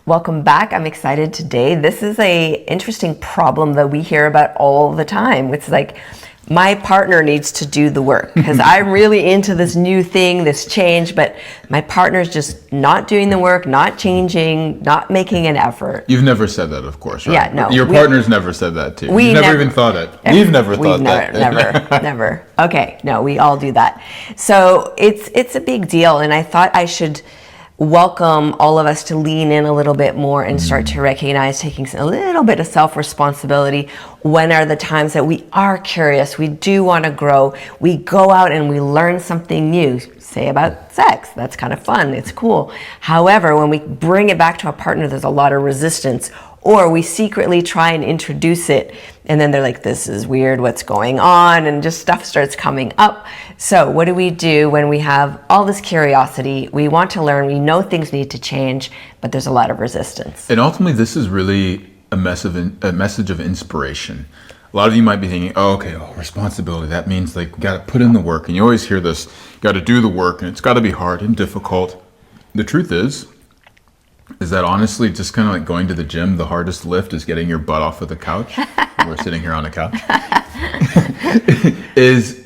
Welcome back. I'm excited today. This is a interesting problem that we hear about all the time. It's like, my partner needs to do the work because I'm really into this new thing, this change, but my partner's just not doing the work, not changing, not making an effort. You've never said that, of course, right? Yeah, no. Your partner's never said that to you. You've never even thought it. We've never thought that. Never. Okay, no, we all do that. So it's a big deal, and I thought I should welcome all of us to lean in a little bit more and start to recognize taking a little bit of self-responsibility. When are the times that we are curious, we do want to grow, we go out and we learn something new, say about sex, that's kind of fun, it's cool. However, when we bring it back to a partner, there's a lot of resistance, or we secretly try and introduce it and then they're like, this is weird, what's going on? And just stuff starts coming up. So what do we do when we have all this curiosity? We want to learn, we know things need to change, but there's a lot of resistance. And ultimately, this is really a message of inspiration. A lot of you might be thinking, responsibility, that means like, we got to put in the work. And you always hear this, you got to do the work and it's got to be hard and difficult. The truth is that honestly, just kind of like going to the gym, the hardest lift is getting your butt off of the couch. We're sitting here on a couch. Is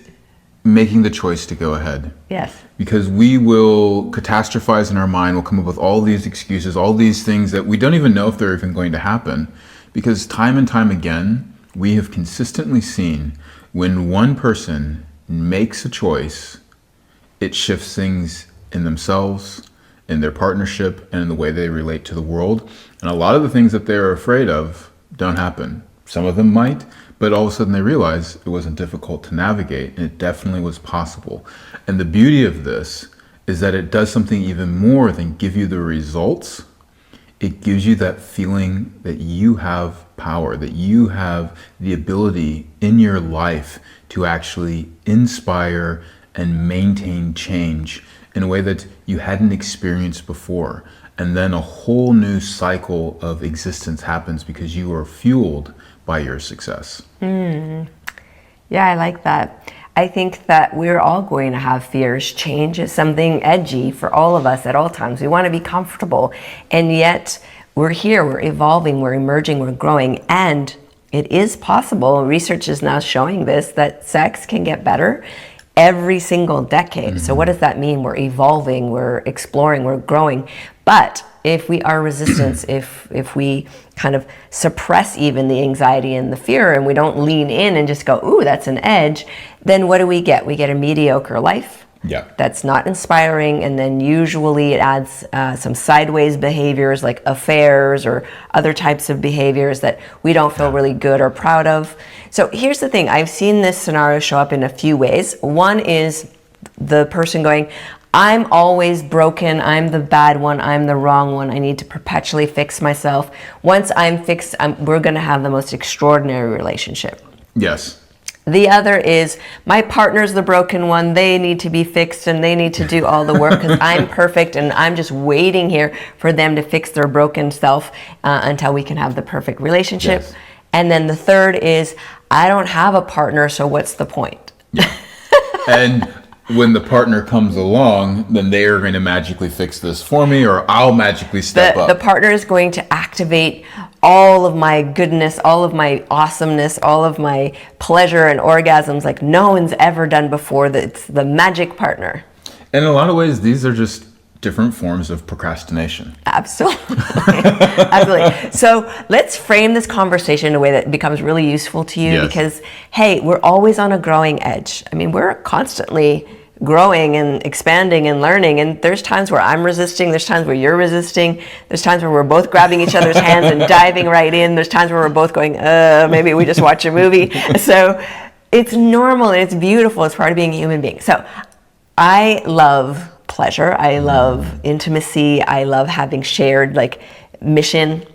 making the choice to go ahead. Yes. Because we will catastrophize in our mind, we'll come up with all these excuses, all these things that we don't even know if they're even going to happen. Because time and time again, we have consistently seen when one person makes a choice, it shifts things in themselves, in their partnership, and in the way they relate to the world. And a lot of the things that they're afraid of don't happen. Some of them might, but all of a sudden they realize it wasn't difficult to navigate, and it definitely was possible. And the beauty of this is that it does something even more than give you the results. It gives you that feeling that you have power, that you have the ability in your life to actually inspire and maintain change in a way that you hadn't experienced before. And then a whole new cycle of existence happens because you are fueled by your success. Yeah, I like that. I think that we're all going to have fears. Change is something edgy for all of us at all times. We want to be comfortable, and yet we're here, we're evolving, we're emerging, we're growing, and it is possible. Research is now showing this, that sex can get better every single decade. So what does that mean? We're evolving, we're exploring, we're growing. But if we are resistant, if we kind of suppress even the anxiety and the fear, and we don't lean in and just go, ooh, that's an edge, then what do we get? We get a mediocre life. Yeah. That's not inspiring, and then usually it adds some sideways behaviors like affairs or other types of behaviors that we don't feel really good or proud of. So here's the thing, I've seen this scenario show up in a few ways. One is the person going, I'm always broken, I'm the bad one, I'm the wrong one, I need to perpetually fix myself. Once I'm fixed, we're gonna have the most extraordinary relationship. Yes. The other is, my partner's the broken one, they need to be fixed and they need to do all the work because I'm perfect and I'm just waiting here for them to fix their broken self until we can have the perfect relationship. Yes. And then the third is, I don't have a partner, so what's the point? Yeah. And when the partner comes along, then they are going to magically fix this for me, or I'll magically step up. The partner is going to activate all of my goodness, all of my awesomeness, all of my pleasure and orgasms like no one's ever done before. It's the magic partner. In a lot of ways, these are just different forms of procrastination. Absolutely. Absolutely. So let's frame this conversation in a way that becomes really useful to you. Yes. Because, hey, we're always on a growing edge. I mean, we're constantly growing and expanding and learning, and there's times where I'm resisting, there's times where you're resisting, there's times where we're both grabbing each other's hands and diving right in, there's times where we're both going, maybe we just watch a movie. So it's normal and it's beautiful, it's part of being a human being. So I love pleasure, I love intimacy, I love having shared like mission.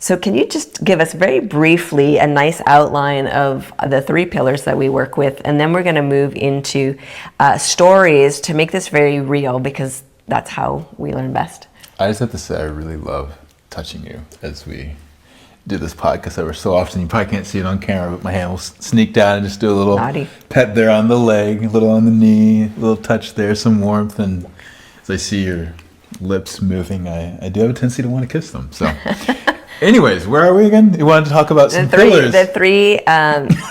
So can you just give us very briefly a nice outline of the three pillars that we work with, and then we're going to move into stories to make this very real, because that's how we learn best. I just have to say I really love touching you as we do this podcast ever so often. You probably can't see it on camera, but my hand will sneak down and just do a little Naughty. Pet there on the leg, a little on the knee, a little touch there, some warmth, and as I see your lips moving, I do have a tendency to want to kiss them. So anyways, where are we again? You wanted to talk about some pillars. The three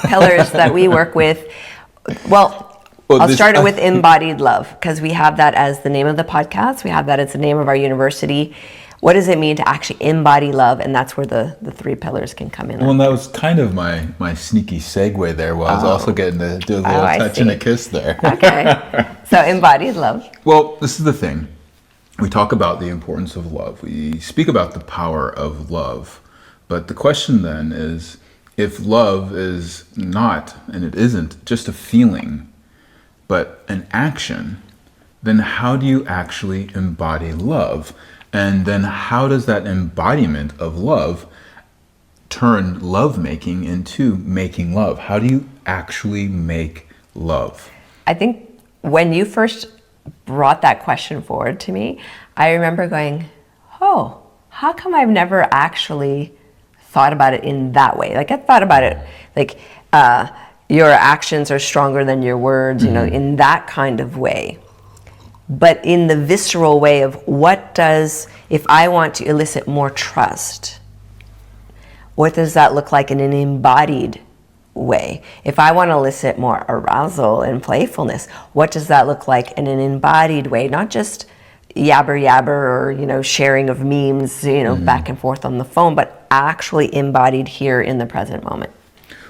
pillars that we work with. Well, I'll start it with embodied love, because we have that as the name of the podcast. We have that as the name of our university. What does it mean to actually embody love? And that's where the three pillars can come in. Well, and that was kind of my sneaky segue there. Well, I was also getting to do a little touch and a kiss there. Okay. So embodied love. Well, this is the thing. We talk about the importance of love. We speak about the power of love. But the question then is, if love is not, and it isn't, just a feeling, but an action, then how do you actually embody love? And then how does that embodiment of love turn lovemaking into making love? How do you actually make love? I think when you first brought that question forward to me, I remember going, oh, how come I've never actually thought about it in that way? Like, I thought about it like your actions are stronger than your words, you know, in that kind of way. But in the visceral way of if I want to elicit more trust, what does that look like in an embodied way? If I want to elicit more arousal and playfulness, what does that look like in an embodied way? Not just yabber or, you know, sharing of memes, you know, back and forth on the phone, but actually embodied here in the present moment.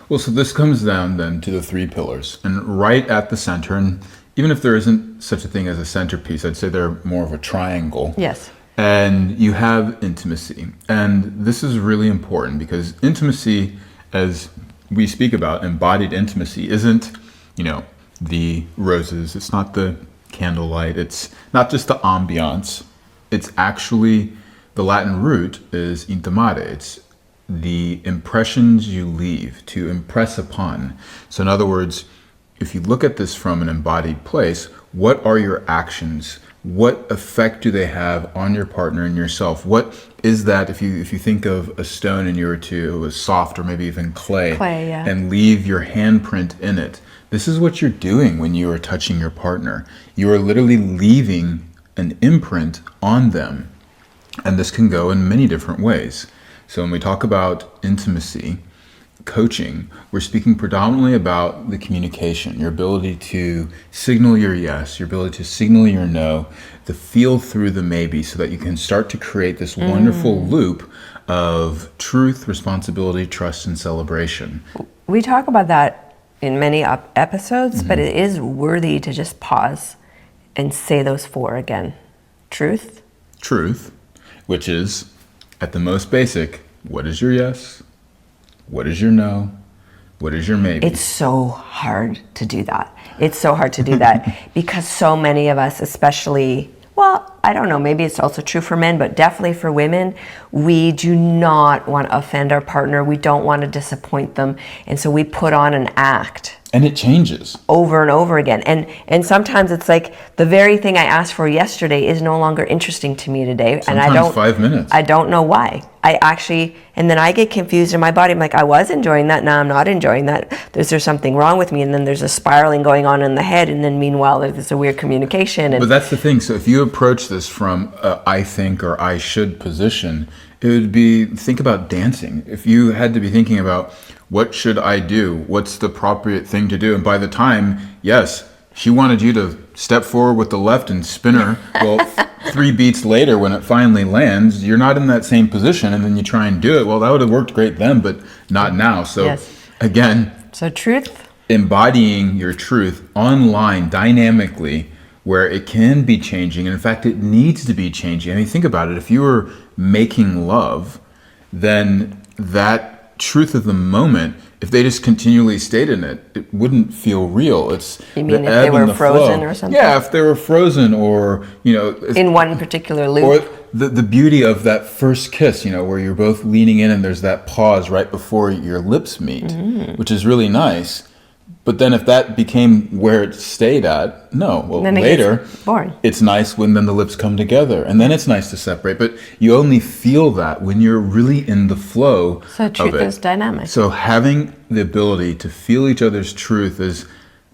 Well, so this comes down then to the three pillars, and right at the center, and even if there isn't such a thing as a centerpiece, I'd say they're more of a triangle. Yes. And you have intimacy. And this is really important, because intimacy, as we speak about, embodied intimacy, isn't, you know, the roses. It's not the candlelight. It's not just the ambiance. It's actually, the Latin root is intimare. It's the impressions you leave, to impress upon. So in other words, if you look at this from an embodied place, what are your actions? What effect do they have on your partner and yourself? What is that, if you think of a stone and you were to, it was soft or maybe even clay, yeah, and leave your handprint in it? This is what you're doing when you are touching your partner. You are literally leaving an imprint on them. And this can go in many different ways. So when we talk about intimacy, coaching, we're speaking predominantly about the communication, your ability to signal your yes, your ability to signal your no, the feel through the maybe, so that you can start to create this wonderful loop of truth, responsibility, trust, and celebration. We talk about that in many episodes, but it is worthy to just pause and say those four again. Truth, which is at the most basic, what is your yes? What is your no? What is your maybe? It's so hard to do that. It's so hard to do that because so many of us, especially, well, I don't know, maybe it's also true for men, but definitely for women, we do not want to offend our partner. We don't want to disappoint them. And so we put on an act. And it changes over and over again. And sometimes it's like the very thing I asked for yesterday is no longer interesting to me today. Sometimes and I don't 5 minutes. I don't know why. And then I get confused in my body. I'm like, I was enjoying that, now I'm not enjoying that. Is there something wrong with me? And then there's a spiraling going on in the head, and then meanwhile there's a weird communication. But that's the thing. So if you approach this from a I think or I should position, it would be, think about dancing. If you had to be thinking about, what should I do? What's the appropriate thing to do? And by the time, yes, she wanted you to step forward with the left and spin her. Well, 3 beats later, when it finally lands, you're not in that same position, and then you try and do it. Well, that would have worked great then, but not now. So again, so truth, embodying your truth online dynamically, where it can be changing. And in fact, it needs to be changing. I mean, think about it. If you were making love, then that truth of the moment, if they just continually stayed in it, it wouldn't feel real. It's you mean if they were frozen or something? Yeah, if they were frozen, or in one particular loop. Or the beauty of that first kiss, where you're both leaning in and there's that pause right before your lips meet, which is really nice. But then if that became where it stayed at, later it's nice when then the lips come together, and then it's nice to separate. But you only feel that when you're really in the flow. So truth is dynamic. So having the ability to feel each other's truth is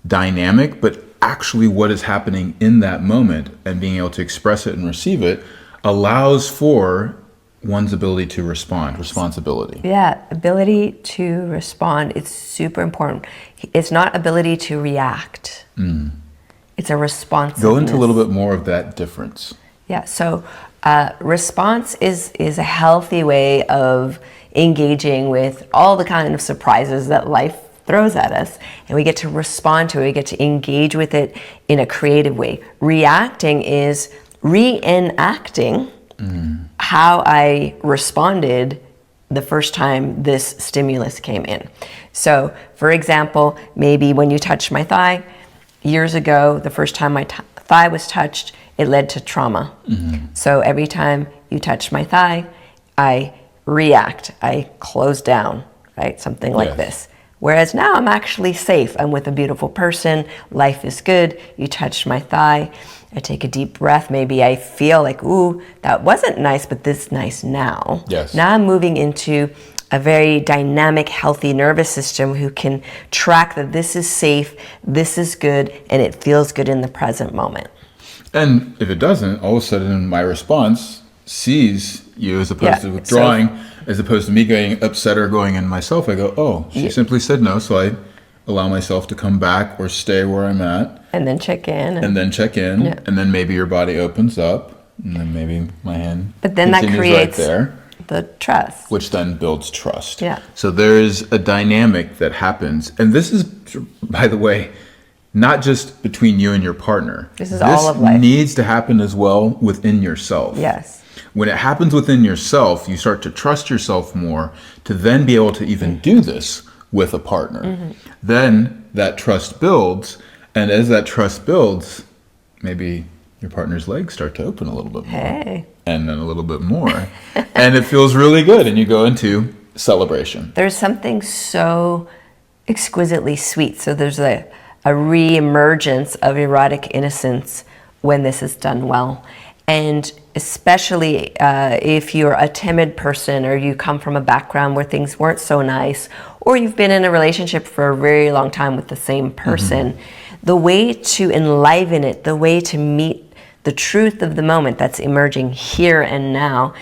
dynamic, but actually what is happening in that moment and being able to express it and receive it allows for one's ability to respond, responsibility. Yeah, ability to respond. It's super important. It's not ability to react. It's a responsiveness. Go into a little bit more of that difference. Yeah, so response is a healthy way of engaging with all the kind of surprises that life throws at us, and we get to respond to it, we get to engage with it in a creative way. Reacting is reenacting how I responded the first time this stimulus came in. So, for example, maybe when you touched my thigh, years ago, the first time my thigh was touched, it led to trauma. So every time you touch my thigh, I react, I close down, right? Something like this. Whereas now I'm actually safe. I'm with a beautiful person. Life is good. You touched my thigh. I take a deep breath. Maybe I feel like, ooh, that wasn't nice, but this is nice now. Yes. Now I'm moving into a very dynamic, healthy nervous system who can track that this is safe, this is good, and it feels good in the present moment. And if it doesn't, all of a sudden my response sees you as opposed to withdrawing, as opposed to me getting upset or going in myself. I go, oh, she simply said no, so I allow myself to come back or stay where I'm at. And then check in. And then check in. And then maybe your body opens up. And then maybe my hand but then that creates right there, the trust. which then builds trust. Yeah. So there's a dynamic that happens. And this is, by the way, not just between you and your partner. This is all of life. This needs to happen as well within yourself. Yes. When it happens within yourself, you start to trust yourself more to then be able to even do this with a partner. Then that trust builds, and as that trust builds, maybe your partner's legs start to open a little bit more. Hey. And then a little bit more. And it feels really good, and you go into celebration. There's something so exquisitely sweet. So there's a re-emergence of erotic innocence when this is done well. And especially if you're a timid person or you come from a background where things weren't so nice, or you've been in a relationship for a very long time with the same person, the way to enliven it, the way to meet the truth of the moment that's emerging here and now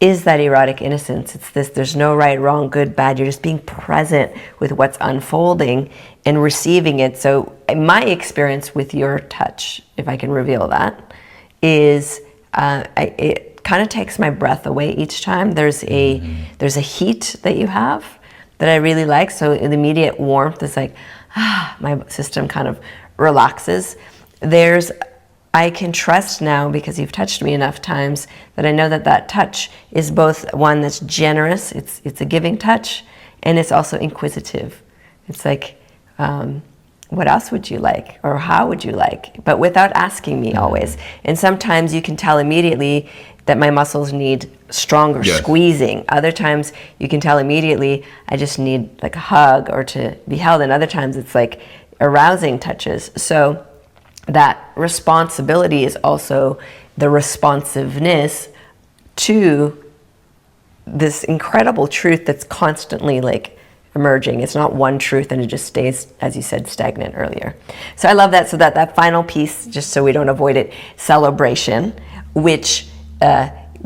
is that erotic innocence. It's this, there's no right, wrong, good, bad. You're just being present with what's unfolding and receiving it. So my experience with your touch, if I can reveal that, is it kind of takes my breath away each time. There's a heat that you have that I really like. So the immediate warmth is like, my system kind of relaxes. I can trust now, because you've touched me enough times, that I know that that touch is both one that's generous, it's a giving touch, and it's also inquisitive. It's like, what else would you like? Or how would you like? But without asking me always. And sometimes you can tell immediately that my muscles need stronger squeezing. Other times you can tell immediately I just need like a hug or to be held. And other times it's like arousing touches. So that responsibility is also the responsiveness to this incredible truth that's constantly like emerging. It's not one truth and it just stays, as you said, stagnant earlier. So I love that. So that final piece, just so we don't avoid it, celebration, which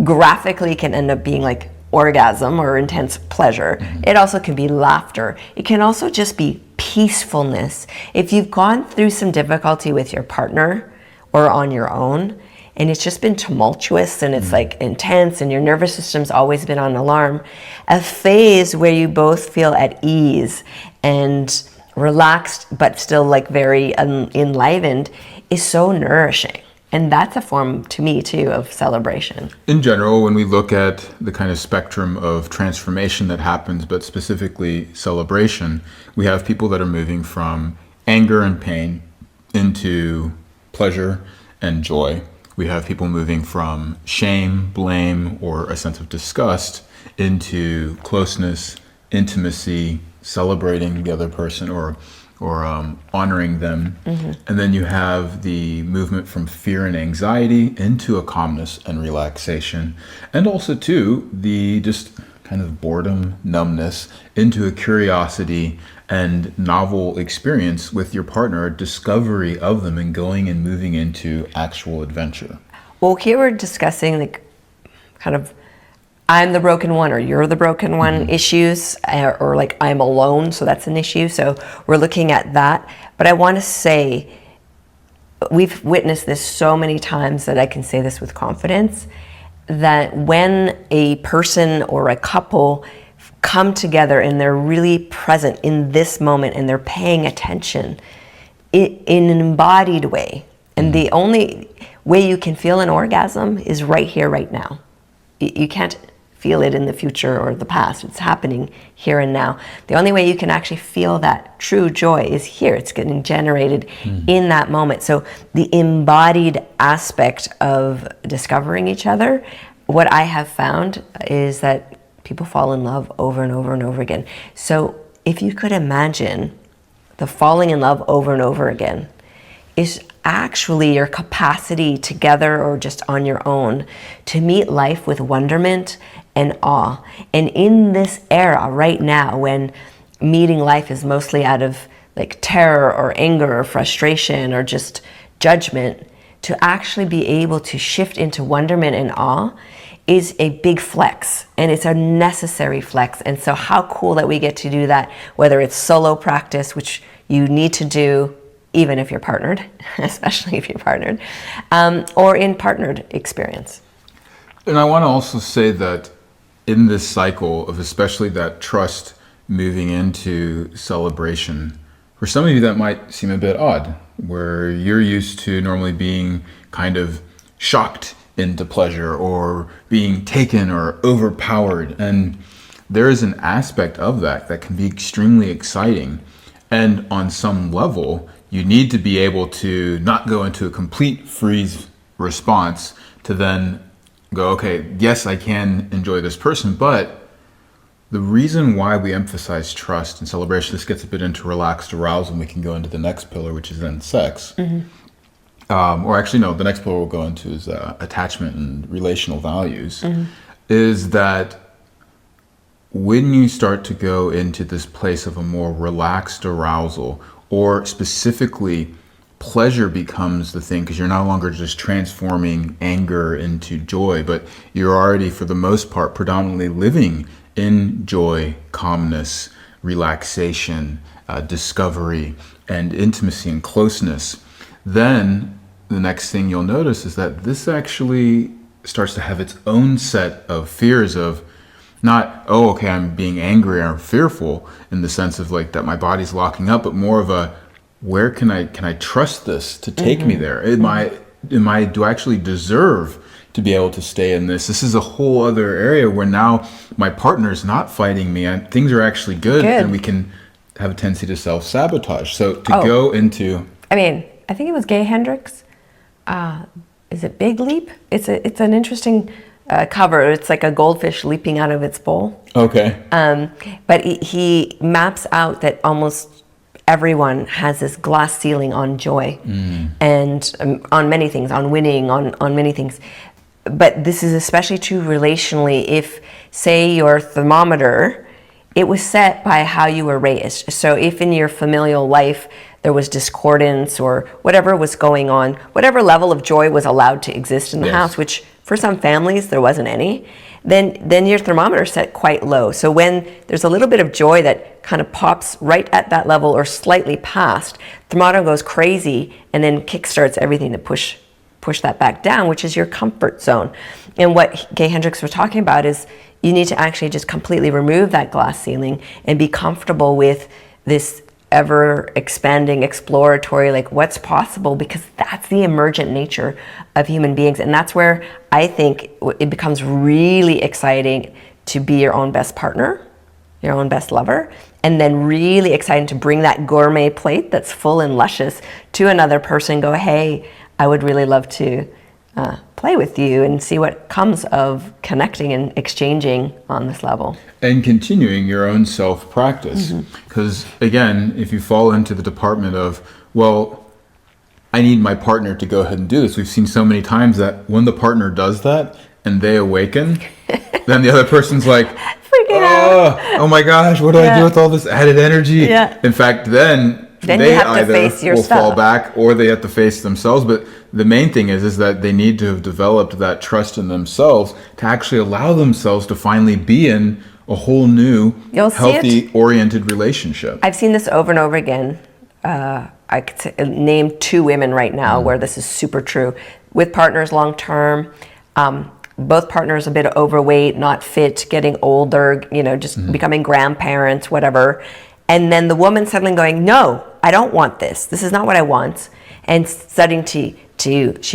graphically can end up being like orgasm or intense pleasure. It also can be laughter. It can also just be peacefulness. If you've gone through some difficulty with your partner or on your own, and it's just been tumultuous and it's like intense and your nervous system's always been on alarm, a phase where you both feel at ease and relaxed but still like very enlivened is so nourishing. And that's a form, to me, too, of celebration. In general, when we look at the kind of spectrum of transformation that happens, but specifically celebration, we have people that are moving from anger and pain into pleasure and joy. We have people moving from shame, blame, or a sense of disgust into closeness, intimacy, celebrating the other person, or honoring them. And then you have the movement from fear and anxiety into a calmness and relaxation. And also too, the just kind of boredom, numbness into a curiosity and novel experience with your partner, a discovery of them and going and moving into actual adventure. Well, here we're discussing like kind of I'm the broken one or you're the broken one issues, or like I'm alone, so that's an issue. So we're looking at that. But I want to say, we've witnessed this so many times that I can say this with confidence, that when a person or a couple come together and they're really present in this moment and they're paying attention in an embodied way, and the only way you can feel an orgasm is right here, right now. You can't feel it in the future or the past. It's happening here and now. The only way you can actually feel that true joy is here. It's getting generated in that moment. So the embodied aspect of discovering each other, what I have found is that people fall in love over and over and over again. So if you could imagine the falling in love over and over again is actually your capacity together or just on your own to meet life with wonderment and awe. And in this era right now, when meeting life is mostly out of like terror or anger or frustration or just judgment, to actually be able to shift into wonderment and awe is a big flex, and it's a necessary flex. And so how cool that we get to do that, whether it's solo practice, which you need to do even if you're partnered, especially if you're partnered, or in partnered experience. And I want to also say that in this cycle of especially that trust moving into celebration, for some of you that might seem a bit odd, where you're used to normally being kind of shocked into pleasure or being taken or overpowered. And there is an aspect of that that can be extremely exciting. And on some level, you need to be able to not go into a complete freeze response to then go, okay, yes, I can enjoy this person, but the reason why we emphasize trust and celebration, this gets a bit into relaxed arousal, and we can go into the next pillar, which is then sex. Or actually, no, the next pillar we'll go into is attachment and relational values, is that when you start to go into this place of a more relaxed arousal, or specifically pleasure becomes the thing, because you're no longer just transforming anger into joy, but you're already, for the most part, predominantly living in joy, calmness, relaxation, discovery, and intimacy and closeness. Then the next thing you'll notice is that this actually starts to have its own set of fears of not, oh, okay, I'm being angry or fearful in the sense of like that my body's locking up, but more of a, where can I trust this to take me there? Do I actually deserve to be able to stay in this? This is a whole other area where now my partner's not fighting me and things are actually good. And we can have a tendency to self-sabotage. So to go into... I mean, I think it was Gay Hendricks. Is it Big Leap? It's an interesting cover. It's like a goldfish leaping out of its bowl. Okay. But he maps out that almost everyone has this glass ceiling on joy and on many things, on winning, on many things. But this is especially true relationally. If, say, your thermometer, it was set by how you were raised. So if in your familial life there was discordance or whatever was going on, whatever level of joy was allowed to exist in the house, which for some families there wasn't any, then your thermometer set quite low. So when there's a little bit of joy that kind of pops right at that level or slightly past, thermometer goes crazy and then kickstarts everything to push that back down, which is your comfort zone. And what Gay Hendricks was talking about is you need to actually just completely remove that glass ceiling and be comfortable with this ever expanding, exploratory, like what's possible, because that's the emergent nature of human beings. And that's where I think it becomes really exciting to be your own best partner, your own best lover, and then really exciting to bring that gourmet plate that's full and luscious to another person. Go, hey, I would really love to play with you and see what comes of connecting and exchanging on this level. And continuing your own self-practice. Because again, if you fall into the department of, well, I need my partner to go ahead and do this. We've seen so many times that when the partner does that and they awaken, then the other person's like, oh my gosh, what do I do with all this added energy? In fact, then Then they you have to either face your will stuff. fall back or they have to face themselves. But the main thing is that they need to have developed that trust in themselves to actually allow themselves to finally be in a whole new, You'll see healthy, oriented relationship. I've seen this over and over again. I could name 2 women right now where this is super true. With partners long term, both partners a bit overweight, not fit, getting older, just becoming grandparents, whatever. And then the woman suddenly going, no, I don't want this. This is not what I want. And studying she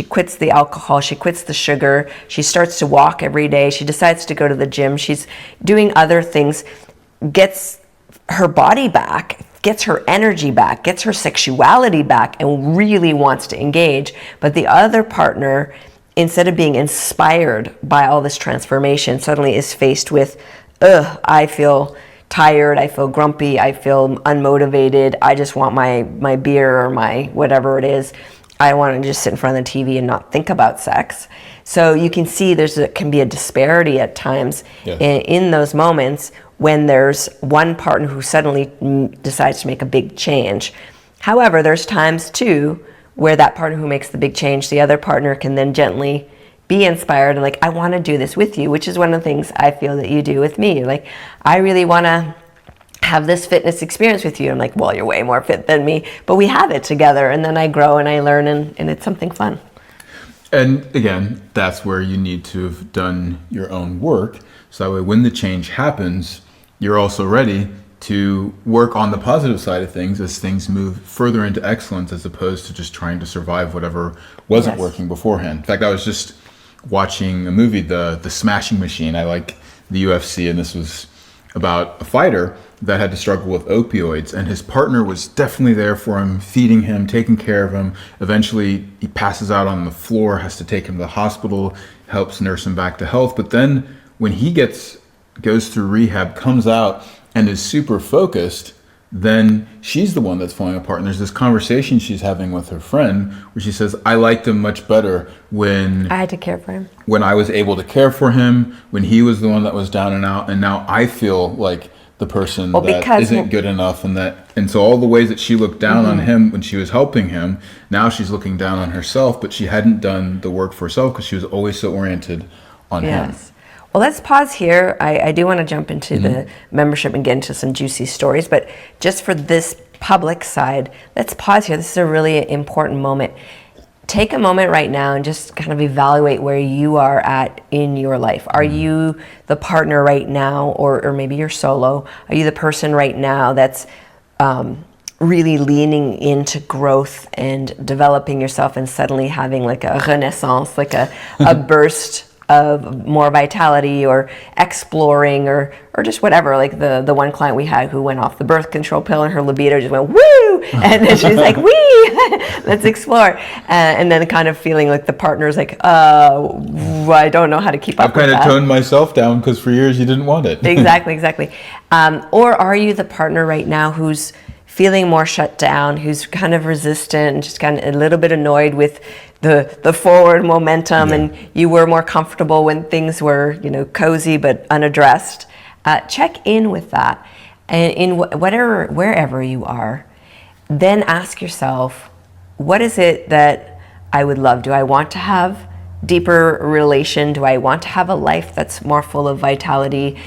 quits the alcohol, she quits the sugar, she starts to walk every day, she decides to go to the gym, she's doing other things, gets her body back, gets her energy back, gets her sexuality back, and really wants to engage. But the other partner, instead of being inspired by all this transformation, suddenly is faced with, I feel tired, I feel grumpy, I feel unmotivated, I just want my beer or my whatever it is. I want to just sit in front of the TV and not think about sex. So you can see can be a disparity at times in those moments when there's one partner who suddenly decides to make a big change. However, there's times too where that partner who makes the big change, the other partner can then gently be inspired and like, I want to do this with you, which is one of the things I feel that you do with me. Like, I really want to have this fitness experience with you. I'm like, well, you're way more fit than me, but we have it together. And then I grow and I learn and it's something fun. And again, that's where you need to have done your own work. So that way, when the change happens, you're also ready to work on the positive side of things as things move further into excellence, as opposed to just trying to survive whatever wasn't working beforehand. In fact, I was just watching a movie, the Smashing Machine. I like the UFC, and this was about a fighter that had to struggle with opioids, and his partner was definitely there for him, feeding him, taking care of him. Eventually he passes out on the floor, has to take him to the hospital, helps nurse him back to health. But then when he goes through rehab, comes out and is super focused, then she's the one that's falling apart. And there's this conversation she's having with her friend where she says, I liked him much better when I had to care for him. When I was able to care for him, when he was the one that was down and out, and now I feel like the person that isn't good enough, and so all the ways that she looked down on him when she was helping him, now she's looking down on herself, but she hadn't done the work for herself because she was always so oriented on him. Well, let's pause here. I do want to jump into the membership and get into some juicy stories, but just for this public side, let's pause here. This is a really important moment. Take a moment right now and just kind of evaluate where you are at in your life. Are you the partner right now, or maybe you're solo? Are you the person right now that's really leaning into growth and developing yourself and suddenly having like a renaissance, like a burst of more vitality, or exploring, or just whatever? Like the one client we had who went off the birth control pill and her libido just went woo, and then she's like, wee, let's explore, and then kind of feeling like the partner's like, I don't know how to keep up. I've kind of toned myself down because for years you didn't want it. Exactly. Or are you the partner right now who's feeling more shut down, who's kind of resistant, just kind of a little bit annoyed with the forward momentum, and you were more comfortable when things were, cozy but unaddressed? Check in with that, and in wherever you are, then ask yourself, what is it that I would love? Do I want to have deeper relation? Do I want to have a life that's more full of vitality?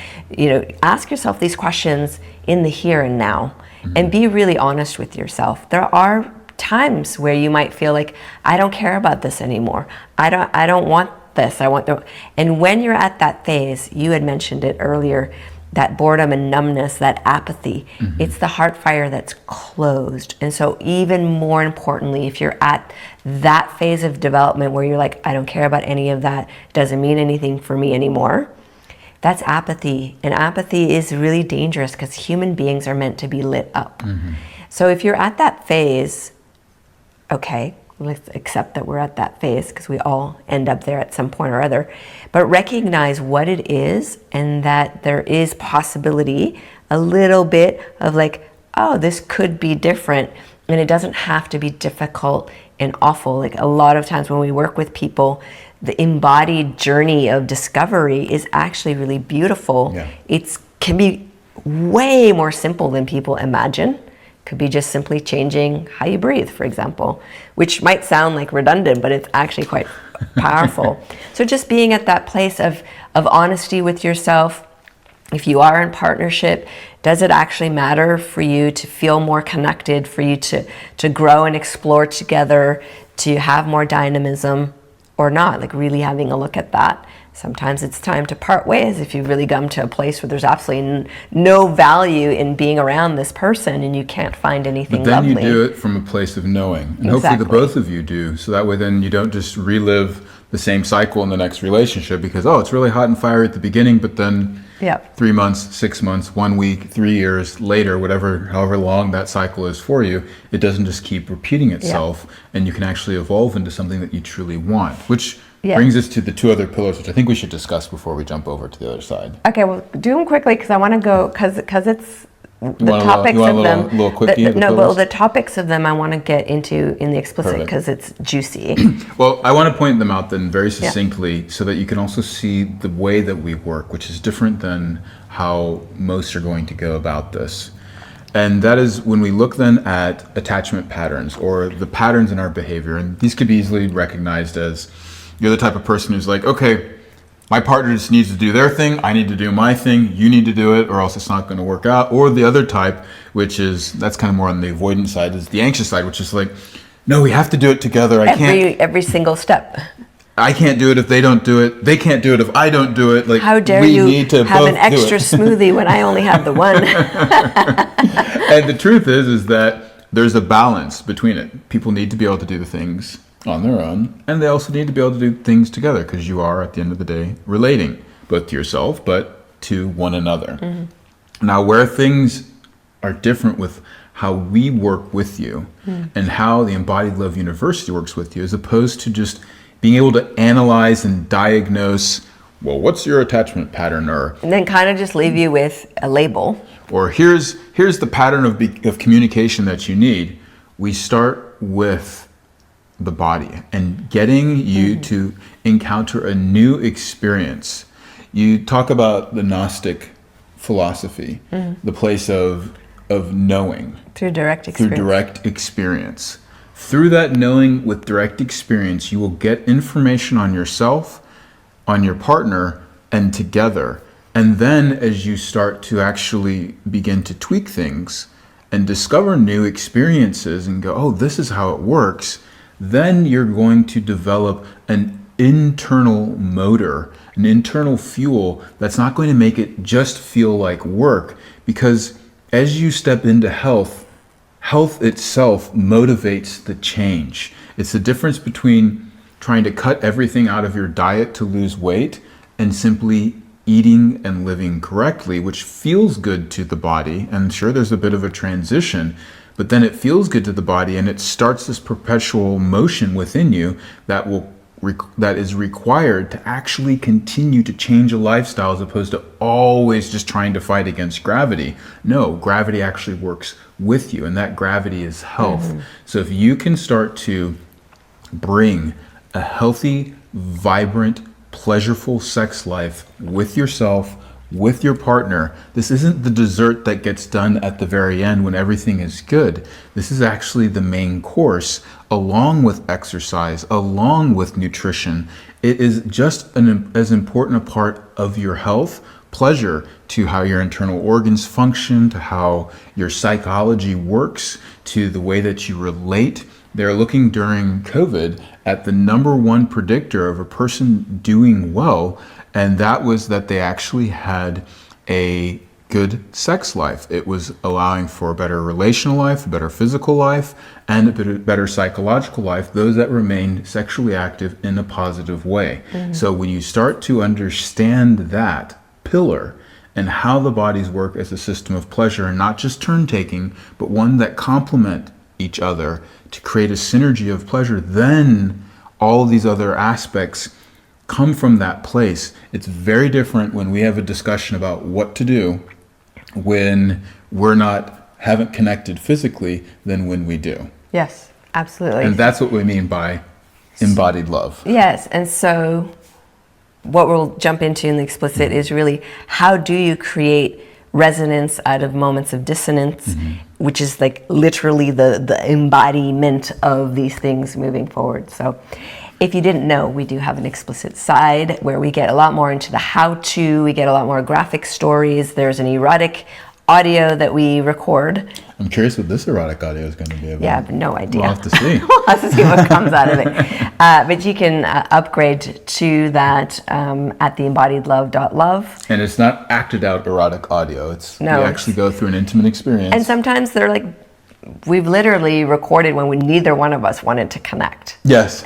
Ask yourself these questions in the here and now, and be really honest with yourself. There are times where you might feel like, I don't care about this anymore. I don't want this. And when you're at that phase, you had mentioned it earlier, that boredom and numbness, that apathy, it's the heart fire that's closed. And so even more importantly, if you're at that phase of development where you're like, I don't care about any of that, doesn't mean anything for me anymore, that's apathy. And apathy is really dangerous because human beings are meant to be lit up. So if you're at that phase, okay, let's accept that we're at that phase because we all end up there at some point or other, but recognize what it is, and that there is possibility, a little bit of like, oh, this could be different, and it doesn't have to be difficult and awful. Like a lot of times when we work with people, the embodied journey of discovery is actually really beautiful. It can be way more simple than people imagine. Could be just simply changing how you breathe, for example, which might sound like redundant, but it's actually quite powerful. So just being at that place of honesty with yourself. If you are in partnership, does it actually matter for you to feel more connected, for you to grow and explore together, to have more dynamism or not? Like really having a look at that. Sometimes it's time to part ways if you've really come to a place where there's absolutely no value in being around this person and you can't find anything lovely. But then you do it from a place of knowing. And hopefully the both of you do. So that way then you don't just relive the same cycle in the next relationship because, it's really hot and fiery at the beginning, but then 3 months, 6 months, 1 week, 3 years later, however long that cycle is for you, it doesn't just keep repeating itself and you can actually evolve into something that you truly want, which brings us to the two other pillars, which I think we should discuss before we jump over to the other side. Okay, well, do them quickly because I want to go, because it's the topics of them. Little quickie the topics of them I want to get into in the explicit because it's juicy. Well, I want to point them out then very succinctly so that you can also see the way that we work, which is different than how most are going to go about this. And that is when we look then at attachment patterns or the patterns in our behavior. And these could be easily recognized as you're the type of person who's like, okay, my partner just needs to do their thing, I need to do my thing, you need to do it, or else it's not going to work out. Or the other type, that's kind of more on the avoidance side, is the anxious side, which is like, no, we have to do it together. Every single step. I can't do it if they don't do it. They can't do it if I don't do it. Like, how dare you have an extra smoothie when I only have the one? And the truth is that there's a balance between it. People need to be able to do the things on their own, and they also need to be able to do things together because you are, at the end of the day, relating both to yourself but to one another. Mm-hmm. Now, where things are different with how we work with you and how the Embodied Love University works with you, as opposed to just being able to analyze and diagnose, well, what's your attachment pattern, and then kind of just leave you with a label, or here's the pattern of communication that you need. We start with the body and getting you to encounter a new experience. You talk about the Gnostic philosophy, the place of knowing through direct experience. Through that knowing with direct experience, you will get information on yourself, on your partner, and together. And then as you start to actually begin to tweak things and discover new experiences and go, this is how it works, then you're going to develop an internal motor, an internal fuel that's not going to make it just feel like work. Because as you step into health itself motivates the change. It's the difference between trying to cut everything out of your diet to lose weight and simply eating and living correctly, which feels good to the body. And sure, there's a bit of a transition, but then it feels good to the body and it starts this perpetual motion within you that is required to actually continue to change a lifestyle, as opposed to always just trying to fight against gravity. No, gravity actually works with you, and that gravity is health. So if you can start to bring a healthy, vibrant, pleasureful sex life with yourself, with your partner, this isn't the dessert that gets done at the very end when everything is good. This is actually the main course, along with exercise, along with nutrition. It is just as important a part of your health, pleasure, to how your internal organs function, to how your psychology works, to the way that you relate. They're looking during COVID at the number one predictor of a person doing well, and that was that they actually had a good sex life. It was allowing for a better relational life, a better physical life, and a better psychological life, those that remained sexually active in a positive way. So when you start to understand that pillar and how the bodies work as a system of pleasure, and not just turn taking, but one that complement each other to create a synergy of pleasure, then all these other aspects come from that place. It's very different when we have a discussion about what to do when haven't connected physically than when we do. Yes, absolutely. And that's what we mean by embodied love. Yes, and so what we'll jump into in the explicit is really, how do you create resonance, out of moments of dissonance, which is like literally the embodiment of these things moving forward. So if you didn't know, we do have an explicit side where we get a lot more into the how-to, we get a lot more graphic stories. There's an erotic audio that we record. I'm curious what this erotic audio is going to be about. Yeah, I have no idea. We'll have to see. We'll have to see what comes out of it. But you can upgrade to that at theembodiedlove.love. And it's not acted out erotic audio. We No. actually go through an intimate experience. And sometimes they're like, we've literally recorded when neither one of us wanted to connect. Yes.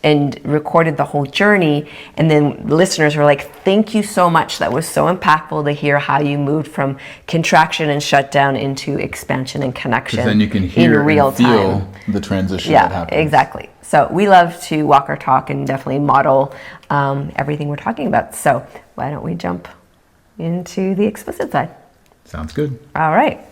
And recorded the whole journey, and then listeners were like, thank you so much, that was so impactful to hear how you moved from contraction and shutdown into expansion and connection. Because then you can hear in real and feel time. the transition that happens. Yeah, exactly. So we love to walk our talk and definitely model everything we're talking about. So why don't we jump into the explicit side? Sounds good. All right.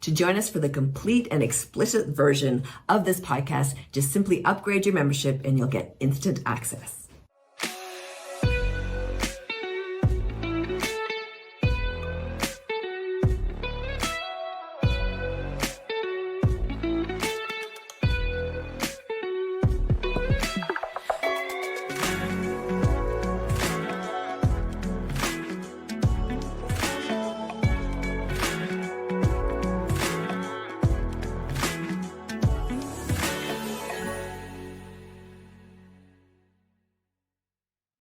To join us for the complete and explicit version of this podcast, just simply upgrade your membership and you'll get instant access.